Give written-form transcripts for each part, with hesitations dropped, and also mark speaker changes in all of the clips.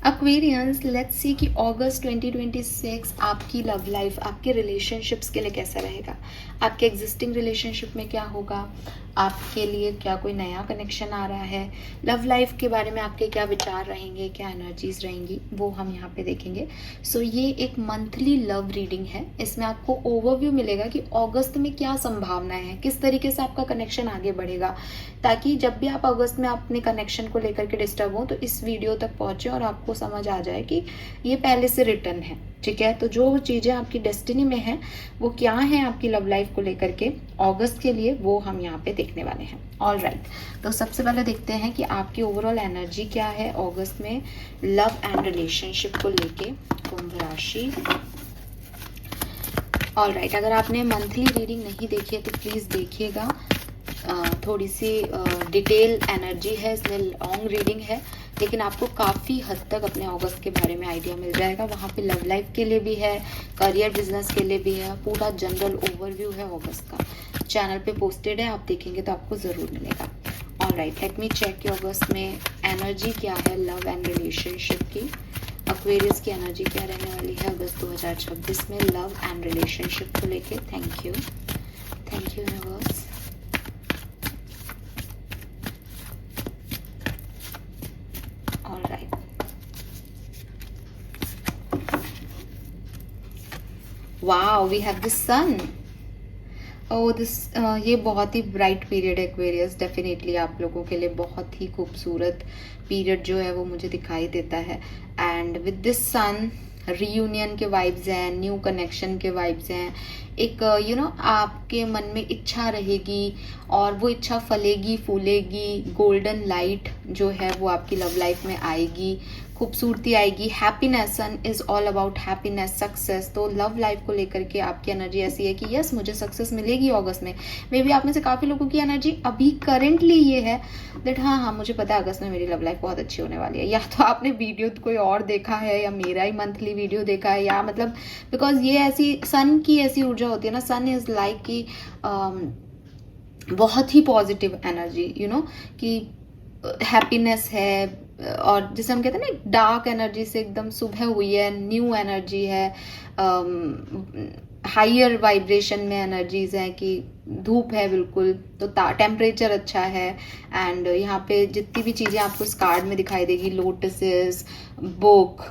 Speaker 1: Aquarians, let's see कि अगस्त 2026 आपकी love life, आपके रिलेशनशिप्स के लिए कैसा रहेगा। आपके एग्जिस्टिंग रिलेशनशिप में क्या होगा, आपके लिए क्या कोई नया कनेक्शन आ रहा है, लव लाइफ के बारे में आपके क्या विचार रहेंगे, क्या एनर्जीज रहेंगी, वो हम यहाँ पे देखेंगे। सो ये एक मंथली लव रीडिंग है। इसमें आपको ओवरव्यू मिलेगा कि अगस्त में क्या संभावनाएं हैं, किस तरीके से आपका कनेक्शन आगे बढ़ेगा, ताकि जब भी आप अगस्त में अपने कनेक्शन को लेकर के डिस्टर्ब हो तो इस वीडियो तक पहुंचे और आपको समझ आ जाए कि ये पहले से रिटर्न है। ठीक है, तो जो चीज़ें आपकी डेस्टिनी में हैं वो क्या हैं आपकी लव लाइफ को लेकर के अगस्त के लिए, वो हम यहाँ पे देखने वाले हैं। ऑल राइट, तो सबसे पहले देखते हैं कि आपकी ओवरऑल एनर्जी क्या है अगस्त में लव एंड रिलेशनशिप को लेके। कुंभ राशि। ऑल राइट, अगर आपने मंथली रीडिंग नहीं देखी है तो प्लीज़ देखिएगा। थोड़ी सी डिटेल एनर्जी है इसमें, लॉन्ग रीडिंग है, लेकिन आपको काफ़ी हद तक अपने अगस्त के बारे में आइडिया मिल जाएगा। वहाँ पे लव लाइफ के लिए भी है, करियर बिजनेस के लिए भी है, पूरा जनरल ओवरव्यू है अगस्त का। चैनल पे पोस्टेड है, आप देखेंगे तो आपको ज़रूर मिलेगा। All right, let me check कि अगस्त में एनर्जी क्या है लव एंड रिलेशनशिप की। एक्वेरियस की एनर्जी क्या रहने वाली है अगस्त 2026 में लव एंड रिलेशनशिप को लेके। Thank you universe. Wow, we have the sun. Oh this, ये बहुत ही ब्राइट पीरियड है एक्वेरियस, डेफिनेटली आप लोगों के लिए बहुत ही खूबसूरत पीरियड जो है वो मुझे दिखाई देता है। And with this sun reunion के वाइब्स हैं, न्यू कनेक्शन के वाइब्स हैं। एक आपके मन में इच्छा रहेगी और वो इच्छा फलेगी फूलेगी। गोल्डन लाइट जो है वो आपकी लव लाइफ में आएगी, खूबसूरती आएगी, happiness. Sun is all about happiness, success. तो लव लाइफ को लेकर के आपकी एनर्जी ऐसी है कि यस, मुझे सक्सेस मिलेगी अगस्त में। मे बी आप में से काफ़ी लोगों की एनर्जी अभी करेंटली ये है दैट हाँ, मुझे पता है अगस्त में मेरी लव लाइफ बहुत अच्छी होने वाली है। या तो आपने वीडियो कोई और देखा है या मेरा ही मंथली वीडियो देखा है, या मतलब बिकॉज ये ऐसी सन की ऐसी ऊर्जा होती है ना। सन इज लाइक कि बहुत ही पॉजिटिव एनर्जी, कि हैप्पीनेस है। और जैसे हम कहते हैं ना, डार्क एनर्जी से एकदम सुबह हुई है, न्यू एनर्जी है, हाइयर वाइब्रेशन में एनर्जीज हैं कि धूप है बिल्कुल, तो टेम्परेचर अच्छा है। एंड यहाँ पे जितनी भी चीज़ें आपको इस कार्ड में दिखाई देगी, लोटसेस, बुक,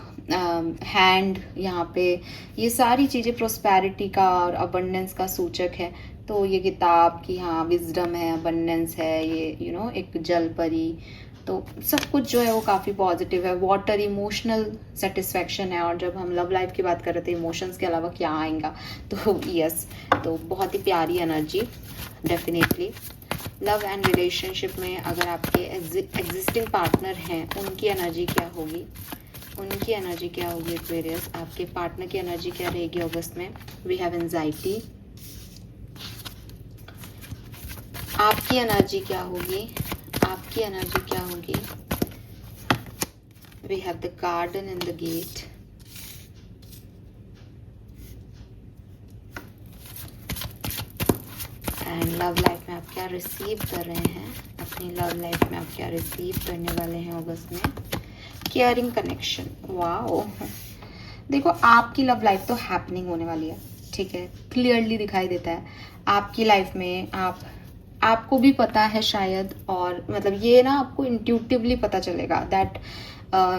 Speaker 1: हैंड, यहाँ पे ये सारी चीज़ें प्रोस्पेरिटी का और अबंडेंस का सूचक है। तो ये किताब की हाँ विजडम है, अबंडेंस है, ये एक जल परी, तो सब कुछ जो है वो काफ़ी पॉजिटिव है। वाटर इमोशनल सेटिस्फैक्शन है, और जब हम लव लाइफ की बात कर रहे थे इमोशंस के अलावा क्या आएगा, तो यस, तो बहुत ही प्यारी energy definitely. Love and relationship में अगर आपके एग्जिस्टिंग पार्टनर हैं, उनकी एनर्जी क्या होगी, उनकी एनर्जी क्या होगी एक्वेरियस। आपके पार्टनर की एनर्जी क्या रहेगी अगस्त में। वी हैव एंजाइटी, आपकी एनर्जी क्या होगी, आपकी एनर्जी क्या होगी। We have the garden in the gate, and love life में आप क्या रिसीव कर रहे हैं, अपनी लव लाइफ में आप क्या रिसीव करने वाले हैं अगस्त में। केयरिंग कनेक्शन, वाओ, देखो आपकी लव लाइफ तो हैपनिंग होने वाली है, ठीक है, क्लियरली दिखाई देता है आपकी लाइफ में। आपको भी पता है शायद, और मतलब ये ना आपको इंट्यूटिवली पता चलेगा दैट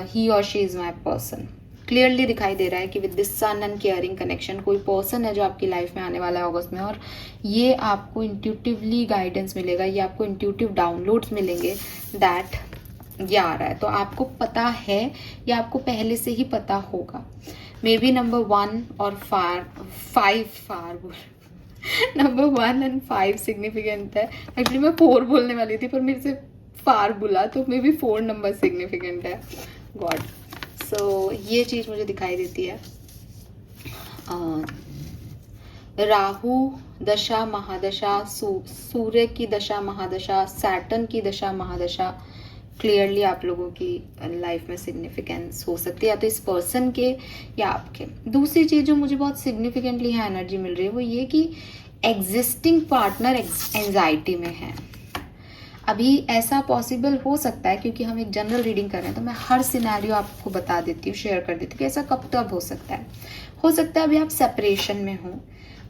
Speaker 1: ही और she is my person. Clearly दिखाई दे रहा है कि with this sun and caring connection कोई पर्सन है जो आपकी लाइफ में आने वाला है अगस्त में, और ये आपको इंट्यूटिवली गाइडेंस मिलेगा, ये आपको इंट्यूटिव डाउनलोड्स मिलेंगे दैट ये आ रहा है। तो आपको पता है या आपको पहले से ही पता होगा। मे बी नंबर 1 और 5 नंबर 1 एंड 5 सिग्निफिकेंट है। एक्चुअली मैं 4 बोलने वाली थी पर मेरे से 4 बोला, तो मे बी 4 नंबर सिग्निफिकेंट है। गॉड, सो ये चीज़ मुझे दिखाई देती है। राहु दशा महादशा, सूर्य की दशा महादशा, सैटर्न की दशा महादशा क्लियरली आप लोगों की लाइफ में सिग्निफिकेंस हो सकती है, या तो इस पर्सन के या आपके। दूसरी चीज़ जो मुझे बहुत सिग्निफिकेंटली यहाँ एनर्जी मिल रही है वो ये कि एग्जिस्टिंग पार्टनर एंजाइटी में है। अभी ऐसा पॉसिबल हो सकता है, क्योंकि हम एक जनरल रीडिंग कर रहे हैं तो मैं हर सिनेरियो आपको बता देती हूँ, शेयर कर देती हूँ कि ऐसा कब तब हो सकता है। हो सकता है अभी आप सेपरेशन में हो,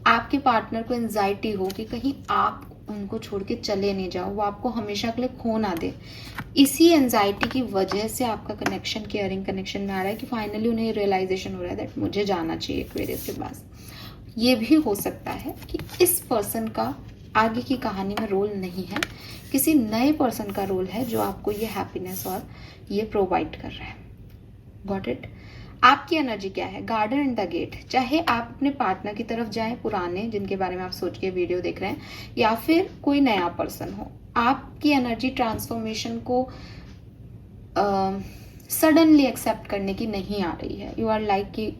Speaker 1: आपके पार्टनर को एंजाइटी हो कि कहीं आप उनको छोड़ के चले नहीं जाओ, वो आपको हमेशा के लिए खो ना दे। इसी एंजाइटी की वजह से आपका कनेक्शन केयरिंग कनेक्शन में आ रहा है कि फाइनली उन्हें रियलाइजेशन हो रहा है दैट मुझे जाना चाहिए एक्वेरियस के पास। ये भी हो सकता है कि इस पर्सन का आगे की कहानी में रोल नहीं है, किसी नए पर्सन का रोल है जो आपको ये हैप्पीनेस और ये प्रोवाइड कर रहा है। Got it? आपकी एनर्जी क्या है? Garden and the gate. चाहे आप अपने पार्टनर की तरफ जाएं, पुराने जिनके बारे में आप सोच के वीडियो देख रहे हैं, या फिर कोई नया पर्सन हो, आपकी एनर्जी ट्रांसफॉर्मेशन को सडनली एक्सेप्ट करने की नहीं आ रही है। यू आर लाइक कि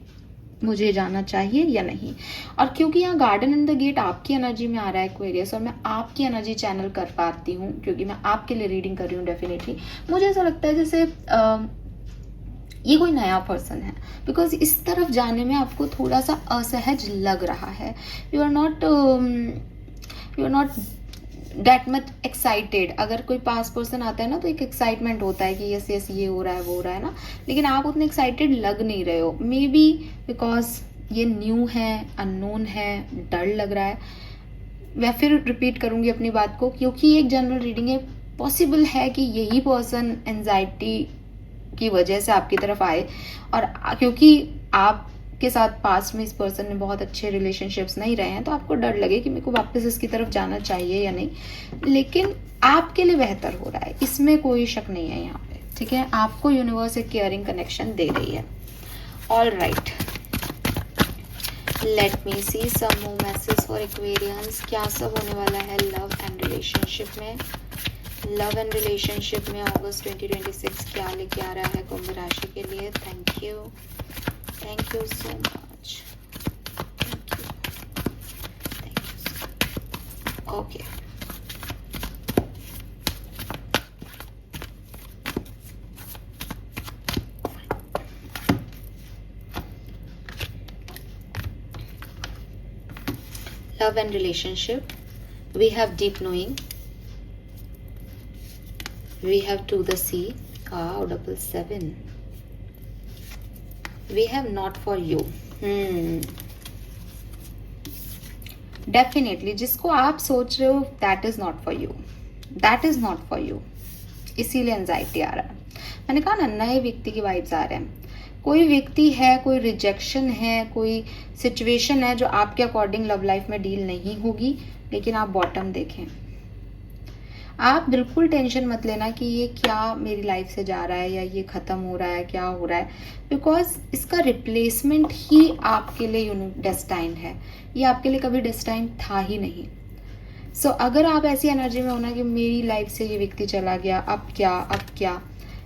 Speaker 1: मुझे जाना चाहिए या नहीं। और क्योंकि यहाँ गार्डन एंड द गेट आपकी एनर्जी में आ रहा है एक्वेरियस, और मैं आपकी एनर्जी चैनल कर पाती हूँ क्योंकि मैं आपके लिए रीडिंग कर रही हूँ, डेफिनेटली मुझे ऐसा लगता है जैसे ये कोई नया पर्सन है, बिकॉज इस तरफ जाने में आपको थोड़ा सा असहज लग रहा है। You are not that much excited. अगर कोई पास पर्सन आता है ना तो एक एक्साइटमेंट होता है कि यस यस ये हो रहा है वो हो रहा है ना, लेकिन आप उतने एक्साइटेड लग नहीं रहे हो। मे बी बिकॉज ये न्यू है, अननोन है, डर लग रहा है। मैं फिर रिपीट करूंगी अपनी बात को, क्योंकि एक जनरल रीडिंग है, पॉसिबल है कि यही पर्सन एंजाइटी की वजह से आपकी तरफ आए, और क्योंकि आपके साथ पास्ट में इस पर्सन ने बहुत अच्छे रिलेशनशिप्स नहीं रहे हैं तो आपको डर लगे कि मेरे को वापस इसकी तरफ जाना चाहिए या नहीं। लेकिन आपके लिए बेहतर हो रहा है, इसमें कोई शक नहीं है यहाँ पे, ठीक है? आपको यूनिवर्स एक केयरिंग कनेक्शन दे रही है। All right, let me see some more message for Aquarians. क्या सब होने वाला है लव एंड रिलेशनशिप में? लव एंड रिलेशनशिप में अगस्त 2026 क्या लेके आ रहा है कुंभ राशि के लिए? Thank you so much, thank you. Okay, love and relationship, we have deep knowing, we have to the sea, wow, 7 we have not for you। Definitely जिसको आप सोच रहे हो that is not for you, that is not for you, इसीलिए anxiety आ रहा है। मैंने कहा ना, नए व्यक्ति की वाइब्स आ रहे हैं। कोई व्यक्ति है, कोई रिजेक्शन है, कोई सिचुएशन है जो आपके अकॉर्डिंग लव लाइफ में डील नहीं होगी, लेकिन आप बॉटम देखें। आप बिल्कुल टेंशन मत लेना कि ये क्या मेरी लाइफ से जा रहा है या ये खत्म हो रहा है, क्या हो रहा है, बिकॉज इसका रिप्लेसमेंट ही आपके लिए डेस्टाइन है। ये आपके लिए कभी डेस्टाइन था ही नहीं। सो अगर आप ऐसी एनर्जी में होना कि मेरी लाइफ से ये व्यक्ति चला गया, अब क्या,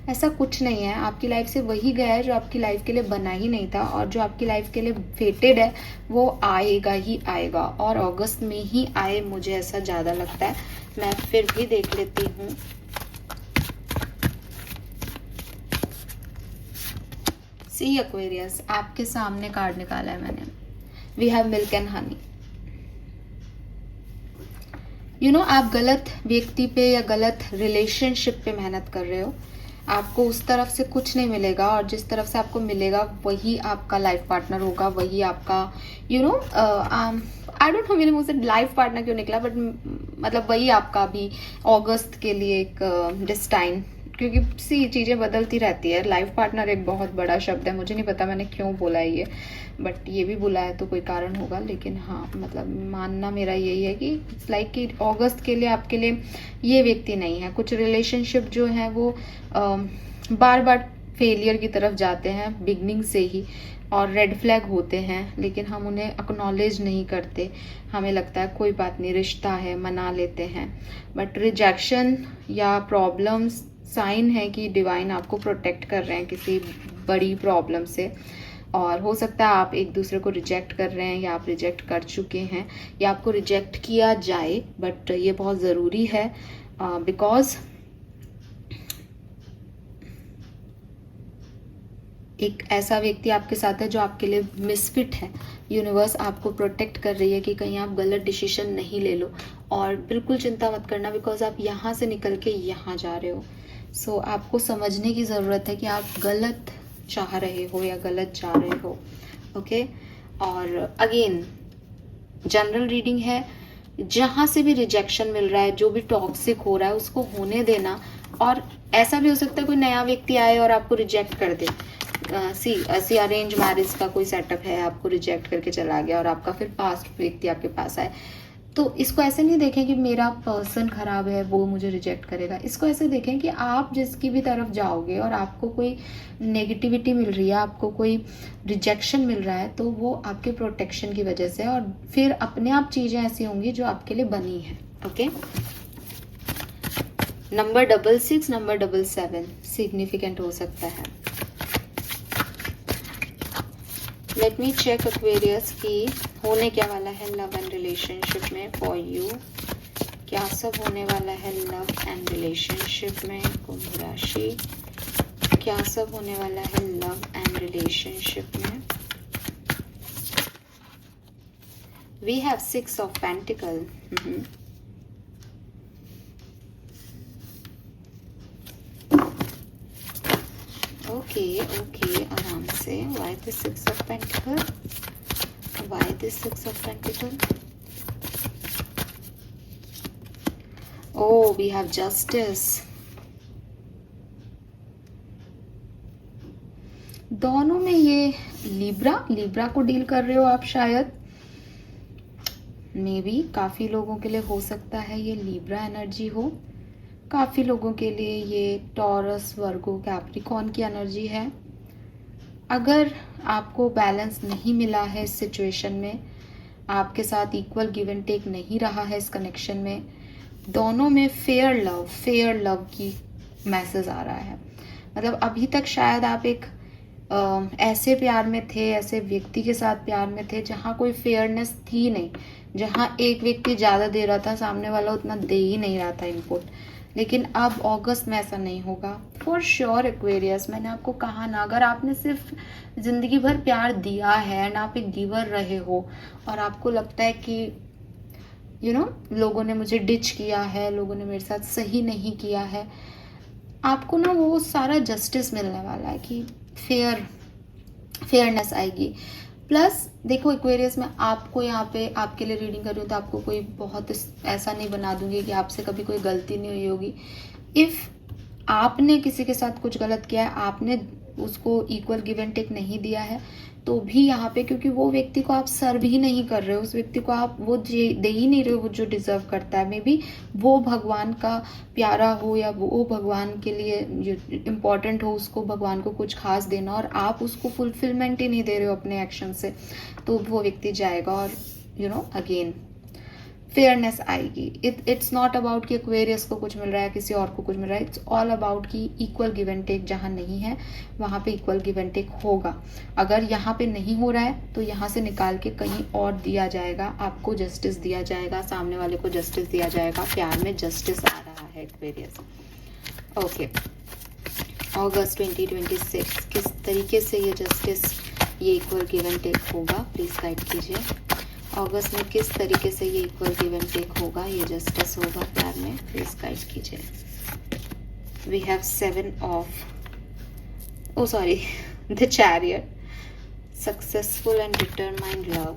Speaker 1: ऐसा कुछ नहीं है। आपकी लाइफ से वही गया है जो आपकी लाइफ के लिए बना ही नहीं था, और जो आपकी लाइफ के लिए फेटेड है वो आएगा ही आएगा, और अगस्त में ही आए, मुझे ऐसा ज़्यादा लगता है। मैं फिर भी देख लेती हूँ। सी एक्वेरियस, आपके सामने कार्ड निकाला है मैंने, we have milk and honey. You know, आप गलत व्यक्ति पे या गलत रिलेशनशिप पे मेहनत कर रहे हो। आपको उस तरफ से कुछ नहीं मिलेगा, और जिस तरफ से आपको मिलेगा वही आपका लाइफ पार्टनर होगा, वही आपका you know I don't know मेरे मुंह से लाइफ पार्टनर क्यों निकला, बट मतलब वही आपका भी अगस्त के लिए एक डेस्टाइन, क्योंकि सी चीज़ें बदलती रहती है। लाइफ पार्टनर एक बहुत बड़ा शब्द है, मुझे नहीं पता मैंने क्यों बोला है ये, बट ये भी बोला है तो कोई कारण होगा। लेकिन हाँ, मतलब मानना मेरा यही है कि लाइक कि अगस्त के लिए आपके लिए ये व्यक्ति नहीं है। कुछ रिलेशनशिप जो है वो बार बार फेलियर की तरफ जाते हैं बिगनिंग से ही, और रेड फ्लैग होते हैं, लेकिन हम उन्हें एक्नॉलेज नहीं करते। हमें लगता है कोई बात नहीं, रिश्ता है, मना लेते हैं। बट रिजेक्शन या प्रॉब्लम्स साइन है कि डिवाइन आपको प्रोटेक्ट कर रहे हैं किसी बड़ी प्रॉब्लम से, और हो सकता है आप एक दूसरे को रिजेक्ट कर रहे हैं, या आप रिजेक्ट कर चुके हैं, या आपको रिजेक्ट किया जाए। बट ये बहुत ज़रूरी है, बिकॉज एक ऐसा व्यक्ति आपके साथ है जो आपके लिए मिसफिट है। यूनिवर्स आपको प्रोटेक्ट कर रही है कि कहीं आप गलत डिसीजन नहीं ले लो, और बिल्कुल चिंता मत करना बिकॉज आप यहाँ से निकल के यहाँ जा रहे हो। सो आपको समझने की ज़रूरत है कि आप गलत चाह रहे हो या गलत जा रहे हो। ओके, और अगेन जनरल रीडिंग है, जहाँ से भी रिजेक्शन मिल रहा है, जो भी टॉक्सिक हो रहा है उसको होने देना। और ऐसा भी हो सकता है कोई नया व्यक्ति आए और आपको रिजेक्ट कर दे। सी अरेंज मैरिज का कोई सेटअप है, आपको रिजेक्ट करके चला गया और आपका फिर पास्ट व्यक्ति आपके पास आए, तो इसको ऐसे नहीं देखें कि मेरा पर्सन खराब है वो मुझे रिजेक्ट करेगा। इसको ऐसे देखें कि आप जिसकी भी तरफ जाओगे और आपको कोई नेगेटिविटी मिल रही है, आपको कोई रिजेक्शन मिल रहा है, तो वो आपके प्रोटेक्शन की वजह से, और फिर अपने आप चीज़ें ऐसी होंगी जो आपके लिए बनी है। ओके, नंबर 66, नंबर 77 सिग्निफिकेंट हो सकता है। लेट मी चेक एक्वेरियस की होने क्या वाला है लव एंड रिलेशनशिप में फॉर यू। क्या सब होने वाला है लव एंड रिलेशनशिप में कुंभ राशि? क्या सब होने वाला है लव एंड रिलेशनशिप में? We have 6 of pentacle. Okay okay, आराम से। Why the 6 of Pentacle? Why the 6 of Pentacle? Oh, we have Justice. दोनों में ये लिब्रा को डील कर रहे हो आप शायद, मे बी काफी लोगों के लिए हो सकता है ये लिब्रा एनर्जी हो, काफ़ी लोगों के लिए ये टॉरस, वर्गो, कैप्रिकॉर्न की एनर्जी है। अगर आपको बैलेंस नहीं मिला है इस सिचुएशन में, आपके साथ इक्वल गिव एंड टेक नहीं रहा है इस कनेक्शन में, दोनों में फेयर लव की मैसेज आ रहा है। मतलब अभी तक शायद आप एक ऐसे प्यार में थे, ऐसे व्यक्ति के साथ प्यार में थे जहाँ कोई फेयरनेस थी नहीं, जहाँ एक व्यक्ति ज़्यादा दे रहा था, सामने वाला उतना दे ही नहीं रहा था इनपुट। लेकिन अब अगस्त में ऐसा नहीं होगा फॉर श्योर एक्वेरियस। मैंने आपको कहा ना, अगर आपने सिर्फ जिंदगी भर प्यार दिया है एंड आप एक गिवर रहे हो और आपको लगता है कि लोगों ने मुझे डिच किया है, लोगों ने मेरे साथ सही नहीं किया है, आपको ना वो सारा जस्टिस मिलने वाला है कि फेयरनेस आएगी। प्लस देखो एक्वेरियस में आपको यहाँ पे आपके लिए रीडिंग कर रही हूँ तो आपको कोई बहुत ऐसा नहीं बना दूंगी कि आपसे कभी कोई गलती नहीं हुई होगी। इफ़ आपने किसी के साथ कुछ गलत किया है, आपने उसको इक्वल गिव एंड टेक नहीं दिया है, तो भी यहाँ पे क्योंकि वो व्यक्ति को आप सर्व ही नहीं कर रहे हो, उस व्यक्ति को आप वो दे ही नहीं रहे हो वो जो डिजर्व करता है। मे बी वो भगवान का प्यारा हो या वो भगवान के लिए इम्पोर्टेंट हो, उसको भगवान को कुछ खास देना, और आप उसको फुलफिलमेंट ही नहीं दे रहे हो अपने एक्शन से, तो वो व्यक्ति जाएगा और अगेन फेयरनेस आएगी। इट्स नॉट अबाउट कि एक्वेरियस को कुछ मिल रहा है, किसी और को कुछ मिल रहा है। इट्स ऑल अबाउट कि इक्वल गिव एंड टेक जहाँ नहीं है वहाँ पे इक्वल गिव एंड टेक होगा। अगर यहाँ पे नहीं हो रहा है तो यहाँ से निकाल के कहीं और दिया जाएगा, आपको जस्टिस दिया जाएगा, सामने वाले को जस्टिस दिया जाएगा। प्यार में जस्टिस आ रहा है एक्वेरियस। ओके, अगस्त 2026 किस तरीके से ये जस्टिस, ये इक्वल गिव एंड टेक होगा, प्लीज गाइड कीजिए। अगस्त में किस तरीके से ये इक्वल गिव एंड टेक होगा, ये जस्टिस होगा प्यार में, प्लीज गाइड कीजिए। We have 7 of the chariot, successful and determined love.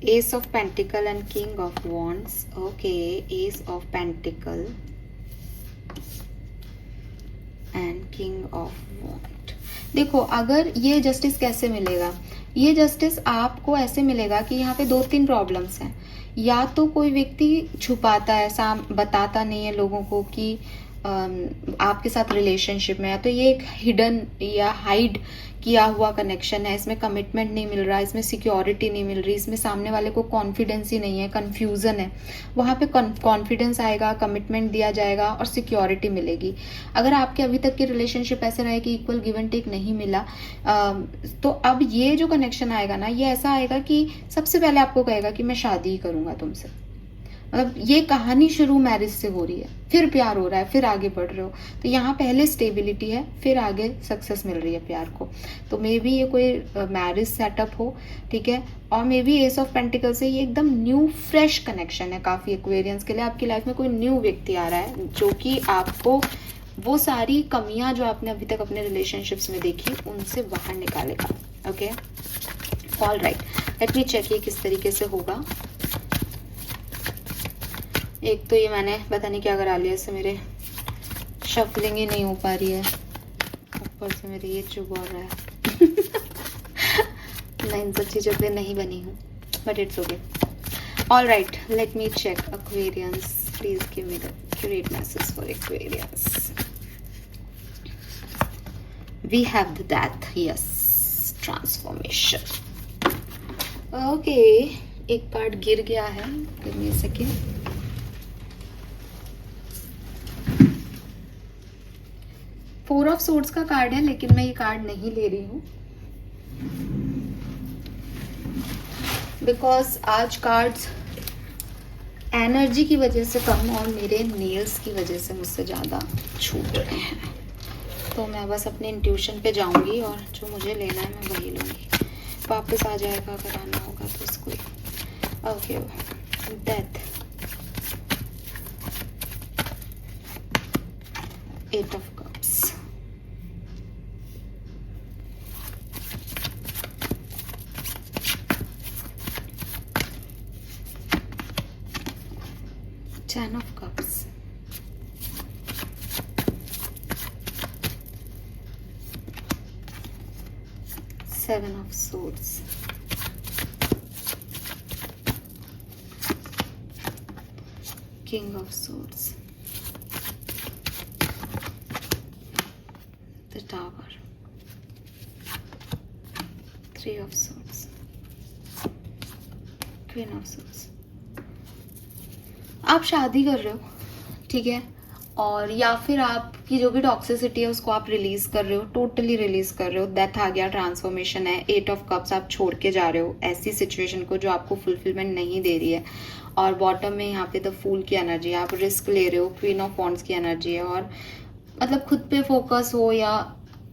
Speaker 1: Ace of pentacle and king of wands. Okay, ace of pentacle and king of wand. देखो, अगर ये justice कैसे मिलेगा, ये जस्टिस आपको ऐसे मिलेगा कि यहाँ पे 2-3 प्रॉब्लम्स हैं। या तो कोई व्यक्ति छुपाता है, बताता नहीं है लोगों को कि आपके साथ रिलेशनशिप में है, तो ये एक हिडन या हाइड किया हुआ कनेक्शन है। इसमें कमिटमेंट नहीं मिल रहा, इसमें सिक्योरिटी नहीं मिल रही, इसमें सामने वाले को कॉन्फिडेंस ही नहीं है, कंफ्यूजन है। वहाँ पे कॉन्फिडेंस आएगा, कमिटमेंट दिया जाएगा और सिक्योरिटी मिलेगी। अगर आपके अभी तक के रिलेशनशिप ऐसे रहे कि इक्वल गिव एंड टेक नहीं मिला, तो अब ये जो कनेक्शन आएगा ना, ये ऐसा आएगा कि सबसे पहले आपको कहेगा कि मैं शादी ही करूंगा तुमसे। मतलब ये कहानी शुरू मैरिज से हो रही है, फिर प्यार हो रहा है, फिर आगे बढ़ रहे हो। तो यहाँ पहले स्टेबिलिटी है, फिर आगे सक्सेस मिल रही है प्यार को। तो मे बी ये कोई मैरिज सेटअप हो, ठीक है। और may be S of pentacle से ये एकदम न्यू फ्रेश कनेक्शन है काफ़ी एक्वेरियंस के लिए। आपकी लाइफ में कोई न्यू व्यक्ति आ रहा है जो कि आपको वो सारी कमियां जो आपने अभी तक अपने रिलेशनशिप्स में देखी उनसे बाहर निकालेगा। Okay, all right, let me check ये किस तरीके से होगा। एक तो ये मैंने पता नहीं क्या करा लिया, इससे मेरे शफलिंग ही नहीं हो पा रही है, ऊपर से मेरे ये चुभ हो रहा है। मैं इन सब चीज़ों पे नहीं बनी हूँ, but it's okay. All right, let me check Aquarians, please give me the accurate message for Aquarians. We have the death, yes, transformation. Okay, एक कार्ड गिर गया है, give me a second. Four of swords का card है, लेकिन मैं ये card नहीं ले रही हूँ बिकॉज आज कार्ड्स एनर्जी की वजह से कम और मेरे नेल्स की वजह से मुझसे ज़्यादा छूट रहे हैं। तो मैं बस अपने इंट्यूशन पे जाऊंगी और जो मुझे लेना है मैं वही लूँगी। वापस आ जाएगा अगर आना होगा तो इसको। Okay, death, 8 of cups, Ten of Cups, Seven of Swords, King of Swords, the Tower, Three of Swords, Queen of Swords। आप शादी कर रहे हो, ठीक है, और या फिर आपकी जो भी टॉक्सिसिटी है उसको आप रिलीज कर रहे हो, टोटली रिलीज कर रहे हो। डेथ आ गया, ट्रांसफॉर्मेशन है, 8 ऑफ कप्स, आप छोड़ के जा रहे हो ऐसी सिचुएशन को जो आपको फुलफिलमेंट नहीं दे रही है। और बॉटम में यहाँ पे द फूल की एनर्जी है, आप रिस्क ले रहे हो, क्वीन ऑफ वॉन्ड्स की एनर्जी है। और मतलब खुद पे फोकस हो या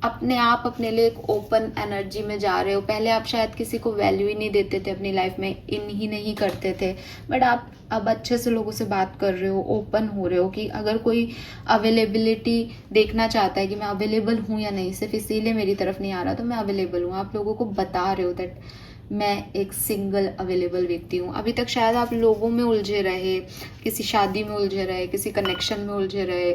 Speaker 1: अपने आप अपने लिए एक ओपन एनर्जी में जा रहे हो। पहले आप शायद किसी को वैल्यू ही नहीं देते थे अपनी लाइफ में, इन ही नहीं करते थे, बट आप अब अच्छे से लोगों से बात कर रहे हो, ओपन हो रहे हो कि अगर कोई अवेलेबिलिटी देखना चाहता है कि मैं अवेलेबल हूँ या नहीं, सिर्फ इसीलिए मेरी तरफ नहीं आ रहा तो मैं अवेलेबल हूँ। आप लोगों को बता रहे हो दैट मैं एक सिंगल अवेलेबल व्यक्ति हूँ। अभी तक शायद आप लोगों में उलझे रहे, किसी शादी में उलझे रहे, किसी कनेक्शन में उलझे रहे,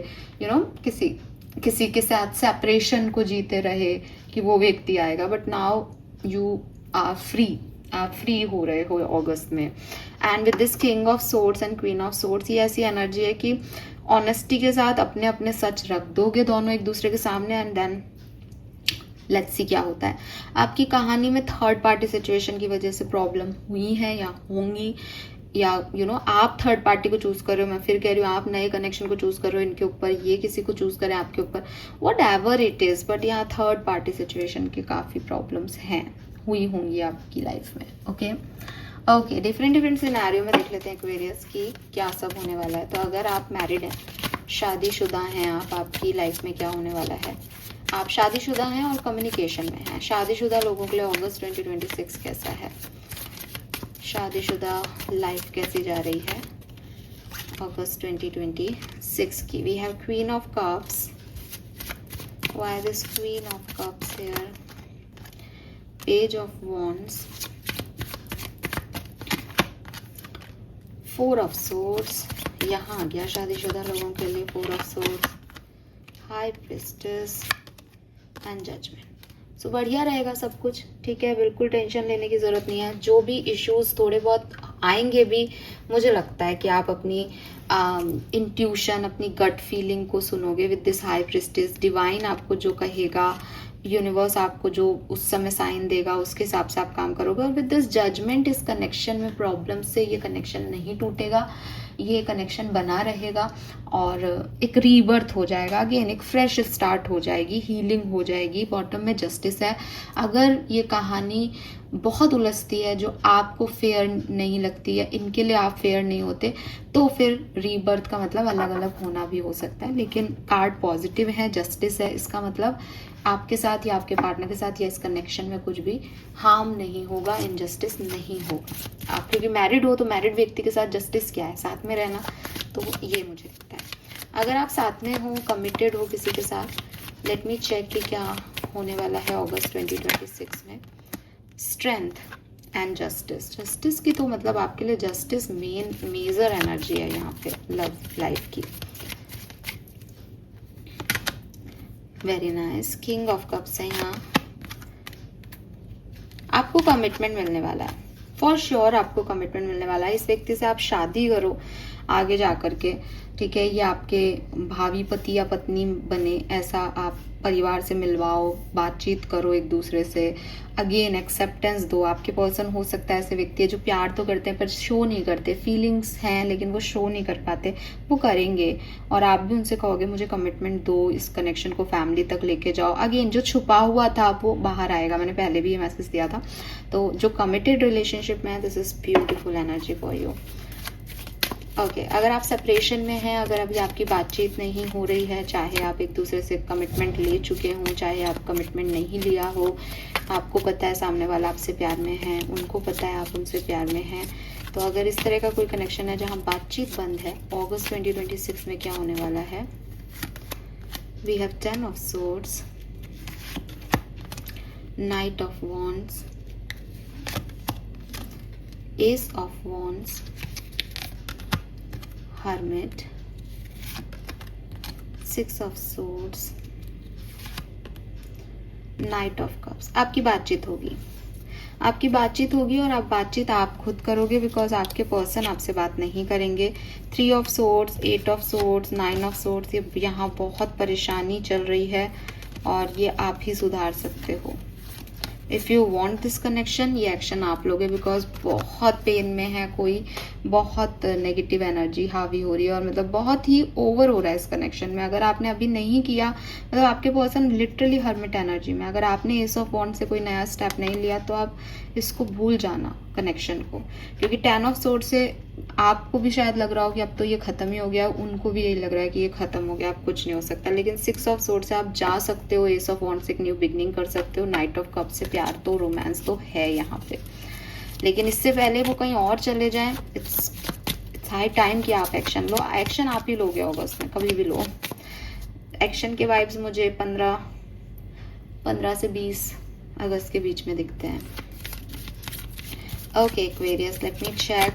Speaker 1: किसी के साथ सेपरेशन को जीते रहे कि वो व्यक्ति आएगा, but now you are free, आप फ्री हो रहे हो अगस्त में। And with this king of swords and queen of swords, ये ऐसी एनर्जी है कि ऑनेस्टी के साथ अपने अपने सच रख दोगे दोनों एक दूसरे के सामने, एंड देन लेट्स सी क्या होता है। आपकी कहानी में थर्ड पार्टी सिचुएशन की वजह से प्रॉब्लम हुई है या होंगी, या आप थर्ड पार्टी को चूज कर रहे हो, मैं फिर कह रही हूँ आप नए कनेक्शन को चूज कर रहे हो इनके ऊपर, ये किसी को चूज करें आपके ऊपर, what ever it is, but यहाँ थर्ड पार्टी सिचुएशन की काफी प्रॉब्लम्स हैं, हुई होंगी आपकी लाइफ में। ओके, डिफरेंट सिनेरियो में देख लेते हैं एक्वेरियस की क्या सब होने वाला है। तो अगर आप मैरिड हैं, शादीशुदा हैं आप, आपकी लाइफ में क्या होने वाला है। आप शादीशुदा हैं और कम्युनिकेशन में हैं। शादीशुदा लोगों के लिए अगस्त 2026 कैसा है, शादीशुदा लाइफ कैसी जा रही है अगस्त 2026 की। We have queen of cups, why this queen of cups here, page of wands, four of swords, यहाँ आ गया शादीशुदा लोगों के लिए four of swords, high priestess and judgement. So बढ़िया रहेगा सब कुछ, ठीक है, बिल्कुल टेंशन लेने की ज़रूरत नहीं है। जो भी इश्यूज थोड़े बहुत आएंगे भी, मुझे लगता है कि आप अपनी इंट्यूशन, अपनी गट फीलिंग को सुनोगे। With this high priestess, divine आपको जो कहेगा, यूनिवर्स आपको जो उस समय साइन देगा, उसके हिसाब से आप काम करोगे। और विद दिस जजमेंट, इस कनेक्शन में प्रॉब्लम से ये कनेक्शन नहीं टूटेगा, ये कनेक्शन बना रहेगा और एक रीबर्थ हो जाएगा, अगेन एक फ्रेश स्टार्ट हो जाएगी, हीलिंग हो जाएगी। बॉटम में जस्टिस है। अगर ये कहानी बहुत उलझती है, जो आपको फेयर नहीं लगती है, इनके लिए आप फेयर नहीं होते, तो फिर रीबर्थ का मतलब अलग अलग होना भी हो सकता है। लेकिन कार्ड पॉजिटिव है, जस्टिस है, इसका मतलब आपके साथ या आपके पार्टनर के साथ या इस कनेक्शन में कुछ भी हार्म नहीं होगा, इनजस्टिस नहीं होगा। आप क्योंकि मैरिड हो तो मैरिड व्यक्ति के साथ जस्टिस क्या है, साथ में रहना, तो ये मुझे लगता है। अगर आप साथ में हो, कमिटेड हो किसी के साथ, लेट मी चेक कि क्या होने वाला है अगस्त 2026 में। Strength and justice. जस्टिस की तो मतलब आपके लिए जस्टिस मेजर एनर्जी है यहाँ पे लव लाइफ की। Very nice. King of cups है यहाँ। आपको कमिटमेंट मिलने वाला है, फॉर श्योर आपको कमिटमेंट मिलने वाला है। इस व्यक्ति से आप शादी करो आगे जा करके, ठीक है, ये आपके भावी पति या पत्नी बने, ऐसा आप परिवार से मिलवाओ, बातचीत करो एक दूसरे से, अगेन एक्सेप्टेंस दो। आपके पर्सन हो सकता है ऐसे व्यक्ति है जो प्यार तो करते हैं पर शो नहीं करते, फीलिंग्स हैं लेकिन वो शो नहीं कर पाते, वो करेंगे। और आप भी उनसे कहोगे मुझे कमिटमेंट दो, इस कनेक्शन को फैमिली तक लेके जाओ। अगेन जो छुपा हुआ था वो बाहर आएगा, मैंने पहले भी ये मैसेज दिया था। तो जो कमिटेड रिलेशनशिप में है, this is beautiful energy for you. Okay, अगर आप सेपरेशन में हैं, अगर अभी आपकी बातचीत नहीं हो रही है, चाहे आप एक दूसरे से कमिटमेंट ले चुके हों, चाहे आप कमिटमेंट नहीं लिया हो, आपको पता है सामने वाला आपसे प्यार में है, उनको पता है आप उनसे प्यार में हैं, तो अगर इस तरह का कोई कनेक्शन है जहां बातचीत बंद है, अगस्त 2026 में क्या होने वाला है। We have 10 of swords, knight of wands, ace of wands, Hermit, Six of Swords, Knight of Cups। आपकी बातचीत होगी, आपकी बातचीत होगी और आप बातचीत आप खुद करोगे, बिकॉज आपके पर्सन आपसे बात नहीं करेंगे। 3 of swords, 8 of swords, 9 of swords, ये यहाँ बहुत परेशानी चल रही है और ये आप ही सुधार सकते हो। If you want this connection, ये एक्शन आप लोगे, बिकॉज बहुत पेन में है कोई, बहुत नेगेटिव एनर्जी हावी हो रही है और मतलब बहुत ही ओवर हो रहा है इस कनेक्शन में। अगर आपने अभी नहीं किया, मतलब आपके पर्सन लिटरली हर्मिट एनर्जी में, अगर आपने एस ऑफ वॉन्ड से कोई नया स्टेप नहीं लिया तो आप इसको भूल जाना कनेक्शन को, क्योंकि 10 ऑफ सोर्ड से आपको भी शायद लग रहा हो कि अब तो ये खत्म ही हो गया, उनको भी यही लग रहा है कि ये खत्म हो गया, अब कुछ नहीं हो सकता। लेकिन 6 ऑफ सोर्ड से आप जा सकते हो, एस ऑफ वॉन्ड से एक न्यू बिगनिंग कर सकते हो, नाइट ऑफ कप से प्यार तो रोमांस तो है यहाँ पे। लेकिन इससे पहले वो कहीं और चले जाएं, इट्स हाई टाइम कि आप एक्शन लो। एक्शन आप ही लोगे अगस्त में, कभी भी लो। एक्शन के वाइब्स मुझे 15 से 20 अगस्त के बीच में दिखते हैं। Okay Aquarius, let me check.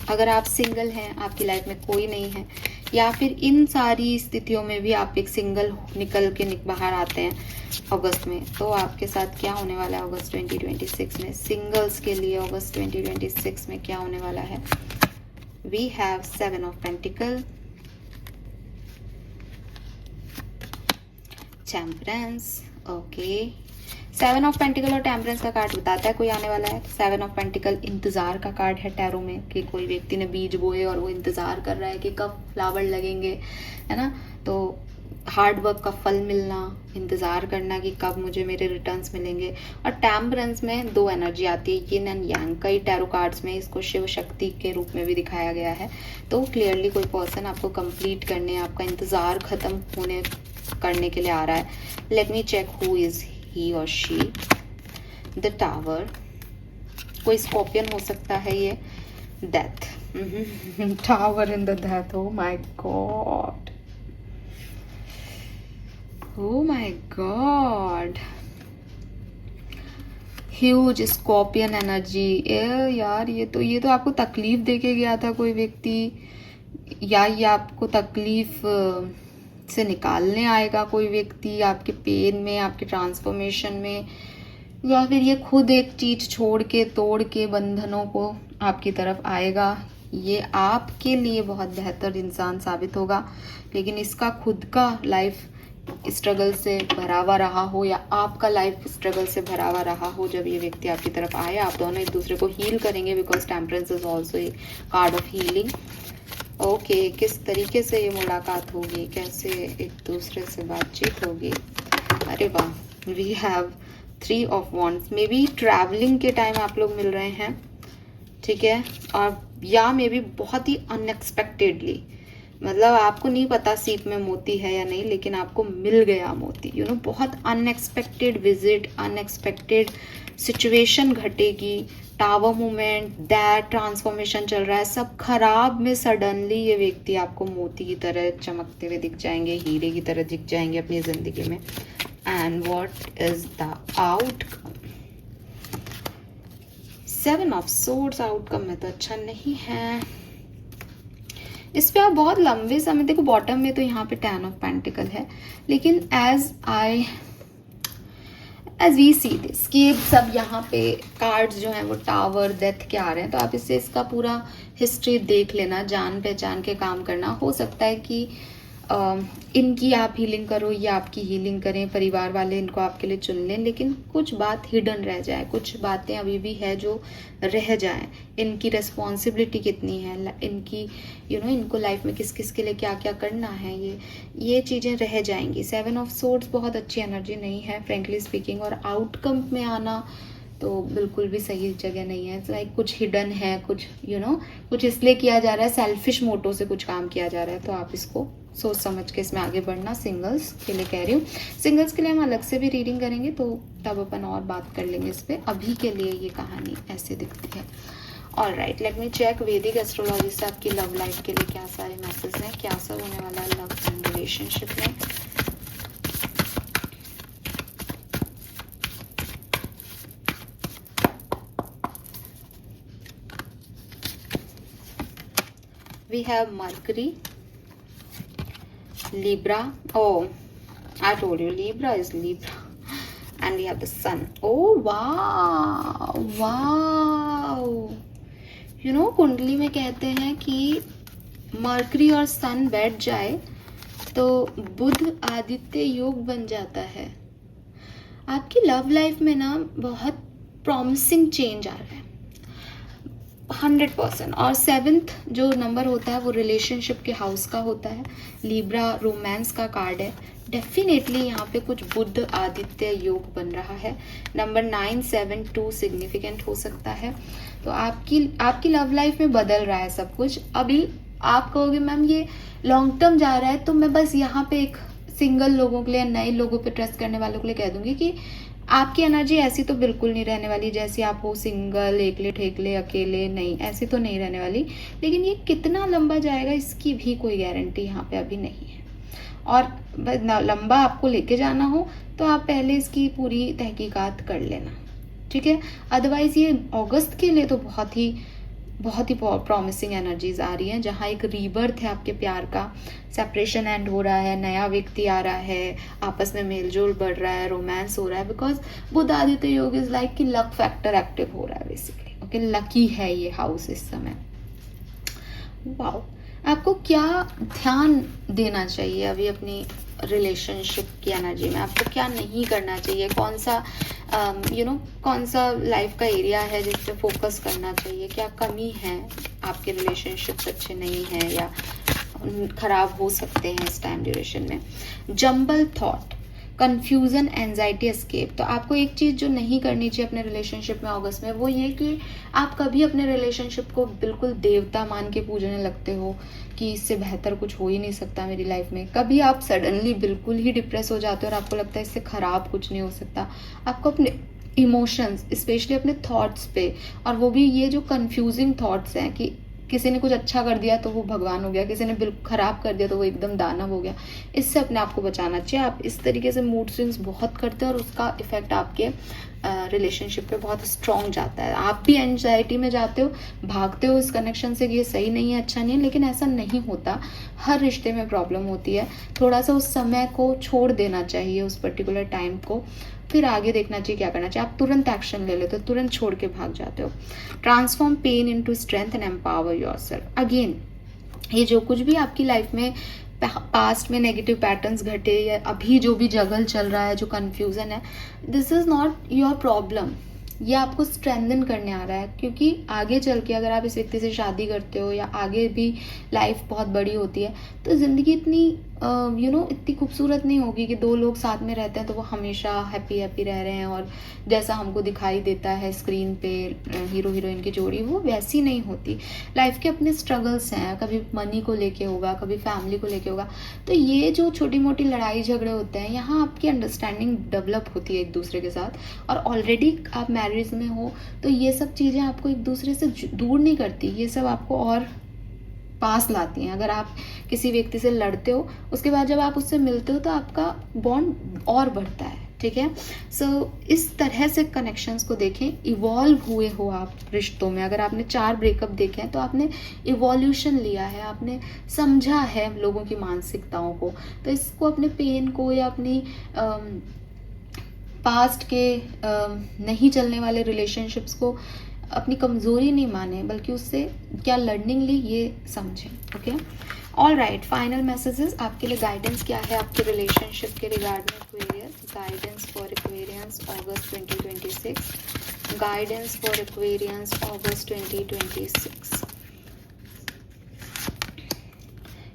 Speaker 1: अगर आप सिंगल हैं, आपकी लाइफ में कोई नहीं है, या फिर इन सारी स्थितियों में भी आप एक सिंगल निकल के बाहर आते हैं अगस्त में, तो आपके साथ क्या होने वाला है अगस्त 2026 में। सिंगल्स के लिए अगस्त 2026 में क्या होने वाला है। We have 7 of pentacle, temperance. Okay, 7 of pentacle और टेम्परेंस का कार्ड बताता है कोई आने वाला है। 7 ऑफ पेंटिकल इंतजार का कार्ड है टैरो में, कि कोई व्यक्ति ने बीज बोए और वो इंतजार कर रहा है कि कब फ्लावर लगेंगे, है ना। तो हार्ड वर्क का फल मिलना, इंतजार करना कि कब मुझे मेरे रिटर्न्स मिलेंगे। और टेम्परेंस में 2 एनर्जी आती है, यिन एंड यांग। कई टैरो कार्ड्स में इसको शिव शक्ति के रूप में भी दिखाया गया है। तो क्लियरली कोई पर्सन आपको कंप्लीट करने, आपका इंतजार खत्म होने करने के लिए आ रहा है। Let me check who is he or she। the tower, कोई स्कॉर्पियन हो सकता है ये। Death, tower in the death. Oh my God, oh my God, huge scorpion energy. यार ये तो आपको तकलीफ देके गया था कोई व्यक्ति, या ये आपको तकलीफ से निकालने आएगा कोई व्यक्ति, आपके पेन में, आपके ट्रांसफॉर्मेशन में, या फिर ये खुद एक चीज छोड़ के, तोड़ के बंधनों को आपकी तरफ आएगा। ये आपके लिए बहुत बेहतर इंसान साबित होगा, लेकिन इसका खुद का लाइफ स्ट्रगल से भरा हुआ रहा हो या आपका लाइफ स्ट्रगल से भरा हुआ रहा हो, जब ये व्यक्ति आपकी तरफ आए, आप दोनों एक दूसरे को हील करेंगे, because temperance is also a card of healing. Okay, किस तरीके से ये मुलाकात होगी, कैसे एक दूसरे से बातचीत होगी। अरे वाह, we have 3 of wands. Maybe travelling के टाइम आप लोग मिल रहे हैं, ठीक है, और या मे बी बहुत ही अनएक्सपेक्टेडली, मतलब आपको नहीं पता सीप में मोती है या नहीं, लेकिन आपको मिल गया मोती। यू नो, बहुत अनएक्सपेक्टेड विजिट, अनएक्सपेक्टेड सिचुएशन घटेगी। टावर मूवमेंट, दैट ट्रांसफॉर्मेशन चल रहा है, सब खराब में सडनली ये व्यक्ति आपको मोती की तरह चमकते हुए दिख जाएंगे, हीरे की तरह दिख जाएंगे अपनी जिंदगी में। And what is the outcome? 7 of swords outcome में तो अच्छा नहीं है। इस पे आप बहुत लंबे समय, देखो बॉटम में तो यहाँ पे 10 ऑफ पेंटिकल है, लेकिन एज वी सी दिस कि ये सब यहाँ पे कार्ड्स जो हैं वो टावर, डेथ के आ रहे हैं, तो आप इससे इसका पूरा हिस्ट्री देख लेना, जान पहचान के काम करना। हो सकता है कि इनकी आप हीलिंग करो या आपकी हीलिंग करें, परिवार वाले इनको आपके लिए चुन लें, लेकिन कुछ बात हिडन रह जाए, कुछ बातें अभी भी है जो रह जाएं। इनकी रिस्पॉन्सिबिलिटी कितनी है, इनकी इनको लाइफ में किस किस के लिए क्या क्या करना है, ये चीज़ें रह जाएंगी। 7 ऑफ सोर्ड्स बहुत अच्छी एनर्जी नहीं है फ्रेंकली स्पीकिंग, और आउटकम में आना तो बिल्कुल भी सही जगह नहीं है। लाइक कुछ हिडन है, कुछ कुछ इसलिए किया जा रहा है, सेल्फिश मोटो से कुछ काम किया जा रहा है, तो आप इसको सोच समझ के इसमें आगे बढ़ना। सिंगल्स के लिए कह रही हूँ, सिंगल्स के लिए हम अलग से भी रीडिंग करेंगे, तो तब अपन और बात कर लेंगे इस पर। अभी के लिए ये कहानी ऐसे दिखती है। All right, let me check Vedic astrology से आपकी लव लाइफ के लिए क्या सारे मैसेज हैं, क्या सब होने वाला है लव एंड रिलेशनशिप में। We have Mercury, Libra. Oh, I told you Libra is Libra. And we have the Sun. Oh wow, wow. कुंडली में कहते हैं कि मरकरी और सन बैठ जाए तो बुध आदित्य योग बन जाता है। आपकी लव लाइफ में ना बहुत प्रॉमिसिंग चेंज आ रहा है 100%। और 7th जो नंबर होता है वो रिलेशनशिप के हाउस का होता है। लिब्रा रोमांस का कार्ड है। डेफिनेटली यहाँ पे कुछ बुध आदित्य योग बन रहा है। नंबर 972 सिग्निफिकेंट हो सकता है। तो आपकी लव लाइफ में बदल रहा है सब कुछ। अभी आप कहोगे मैम ये लॉन्ग टर्म जा रहा है, तो मैं बस यहाँ पे एक सिंगल लोगों के लिए, नए लोगों पे ट्रस्ट करने वालों के लिए कह दूंगी कि आपकी एनर्जी ऐसी तो बिल्कुल नहीं रहने वाली जैसी आप हो सिंगल, एकले ठेकले, अकेले, नहीं, ऐसी तो नहीं रहने वाली। लेकिन ये कितना लंबा जाएगा इसकी भी कोई गारंटी यहाँ पे अभी नहीं है। और लंबा आपको लेके जाना हो तो आप पहले इसकी पूरी तहकीकात कर लेना, ठीक है। अदरवाइज ये अगस्त के लिए तो बहुत ही प्रॉमिसिंग एनर्जीज आ रही हैं, जहाँ एक रीबर्थ है आपके प्यार का, सेपरेशन एंड हो रहा है, नया व्यक्ति आ रहा है, आपस में मेलजोल बढ़ रहा है, रोमांस हो रहा है। बिकॉज बुध आदित्य योग इज लाइक कि लक फैक्टर एक्टिव हो रहा है बेसिकली। ओके, लकी है ये हाउस इस समय। वाओ, आपको क्या ध्यान देना चाहिए अभी अपनी रिलेशनशिप की एनर्जी में? आपको क्या नहीं करना चाहिए? कौन सा कौन सा लाइफ का एरिया है जिस पे फोकस करना चाहिए? क्या कमी है? आपके रिलेशनशिप्स अच्छे नहीं हैं या खराब हो सकते हैं इस टाइम ड्यूरेशन में? Jumble thought, confusion, anxiety, escape. तो आपको एक चीज़ जो नहीं करनी चाहिए अपने रिलेशनशिप में अगस्त में, वो ये कि आप कभी अपने रिलेशनशिप को बिल्कुल देवता मान के पूजने लगते हो कि इससे बेहतर कुछ हो ही नहीं सकता मेरी लाइफ में। कभी आप सडनली बिल्कुल ही डिप्रेस हो जाते हो और आपको लगता है इससे खराब कुछ नहीं हो सकता। आपको अपने इमोशंस, स्पेशली अपने थॉट्स पे, और वो भी ये जो कंफ्यूजिंग थॉट्स हैं कि किसी ने कुछ अच्छा कर दिया तो वो भगवान हो गया, किसी ने बिल्कुल खराब कर दिया तो वो एकदम दानव हो गया, इससे अपने आप को बचाना चाहिए। आप इस तरीके से मूड स्विंग्स बहुत करते हैं और उसका इफेक्ट आपके रिलेशनशिप पे बहुत स्ट्रॉन्ग जाता है। आप भी एंजाइटी में जाते हो, भागते हो इस कनेक्शन से कि ये सही नहीं है, अच्छा नहीं है, लेकिन ऐसा नहीं होता। हर रिश्ते में प्रॉब्लम होती है। थोड़ा सा उस समय को छोड़ देना चाहिए, उस पर्टिकुलर टाइम को, फिर आगे देखना चाहिए क्या करना चाहिए। आप तुरंत एक्शन ले लेते हो, तुरंत छोड़ के भाग जाते हो। Transform pain into strength and empower yourself. Again, ये जो कुछ भी आपकी लाइफ में पास्ट में नेगेटिव पैटर्न्स घटे या अभी जो भी जगल चल रहा है, जो कंफ्यूजन है, this is not your problem. ये आपको स्ट्रेंथन करने आ रहा है, क्योंकि आगे चल के अगर आप इस व्यक्ति से शादी करते हो या आगे भी लाइफ बहुत बड़ी होती है तो ज़िंदगी इतनी इतनी खूबसूरत नहीं होगी कि दो लोग साथ में रहते हैं तो वो हमेशा हैप्पी हैप्पी रह रहे हैं और जैसा हमको दिखाई देता है स्क्रीन पे हीरो हीरोइन की जोड़ी वो वैसी नहीं होती। लाइफ के अपने स्ट्रगल्स हैं, कभी मनी को लेके होगा, कभी फैमिली को लेके होगा। तो ये जो छोटी मोटी लड़ाई झगड़े होते हैं, यहाँ आपकी अंडरस्टैंडिंग डेवलप होती है एक दूसरे के साथ, और ऑलरेडी आप मैरिज में हो तो ये सब चीज़ें आपको एक दूसरे से दूर नहीं करती, ये सब आपको और पास लाती हैं। अगर आप किसी व्यक्ति से लड़ते हो उसके बाद जब आप उससे मिलते हो तो आपका बॉन्ड और बढ़ता है, ठीक है। सो इस तरह से कनेक्शंस को देखें, इवॉल्व हुए हो आप रिश्तों में। अगर आपने 4 ब्रेकअप देखे हैं तो आपने इवोल्यूशन लिया है, आपने समझा है लोगों की मानसिकताओं को। तो इसको अपने पेन को या अपनी पास्ट के नहीं चलने वाले रिलेशनशिप्स को अपनी कमज़ोरी नहीं माने, बल्कि उससे क्या लर्निंग ली ये समझें। Okay, all right, final messages आपके लिए गाइडेंस क्या है आपके रिलेशनशिप के regarding Aquarius. Guidance for Aquarians August 2026, guidance for Aquarians August 2026।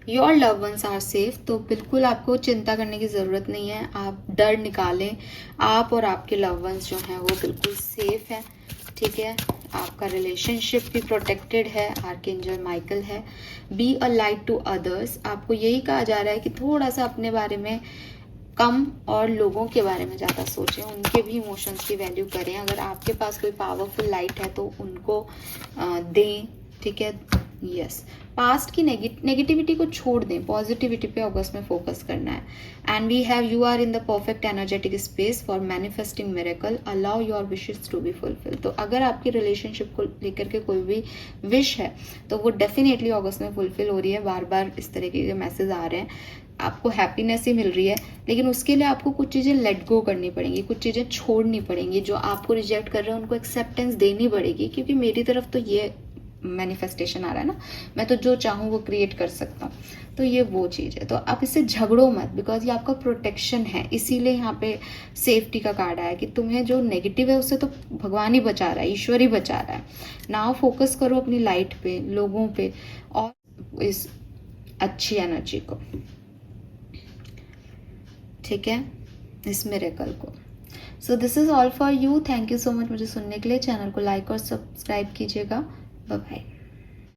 Speaker 1: Your love ones are safe. तो बिल्कुल आपको चिंता करने की ज़रूरत नहीं है, आप डर निकालें, आप और आपके लव वंस जो हैं वो बिल्कुल सेफ हैं, ठीक है। आपका रिलेशनशिप भी प्रोटेक्टेड है, आर्कएंजल माइकल है। Be a light to others, आपको यही कहा जा रहा है कि थोड़ा सा अपने बारे में कम और लोगों के बारे में ज़्यादा सोचें, उनके भी इमोशंस की वैल्यू करें। अगर आपके पास कोई पावरफुल लाइट है तो उनको दें, ठीक है। यस, पास्ट की नेगेटिविटी को छोड़ दें, पॉजिटिविटी पे अगस्त में फोकस करना है। And we have you are in the perfect energetic space for manifesting miracle, allow your wishes to be fulfil. तो अगर आपकी रिलेशनशिप को लेकर के कोई भी विश है तो वो डेफिनेटली अगस्त में फुलफिल हो रही है। बार बार इस तरीके के मैसेज आ रहे हैं, आपको हैप्पीनेस ही मिल रही है, लेकिन उसके लिए आपको कुछ चीज़ें लेट गो करनी पड़ेंगी, कुछ चीज़ें छोड़नी पड़ेंगी। जो आपको रिजेक्ट कर रहे हैं उनको एक्सेप्टेंस देनी पड़ेगी, क्योंकि मेरी तरफ तो ये मैनिफेस्टेशन आ रहा है ना, मैं तो जो चाहूँ वो क्रिएट कर सकता हूँ। तो ये वो चीज़ है, तो आप इससे झगड़ो मत, बिकॉज ये आपका प्रोटेक्शन है। इसीलिए यहाँ पे सेफ्टी का कार्ड आया कि तुम्हें जो नेगेटिव है उससे तो भगवान ही बचा रहा है, ईश्वर ही बचा रहा है। नाउ फोकस करो अपनी लाइट पे, लोगों पे और इस अच्छी एनर्जी को, ठीक है, इस मिरेकल को। So this is all for you. Thank you so much मुझे सुनने के लिए। चैनल को लाइक और सब्सक्राइब कीजिएगा। Bye bye.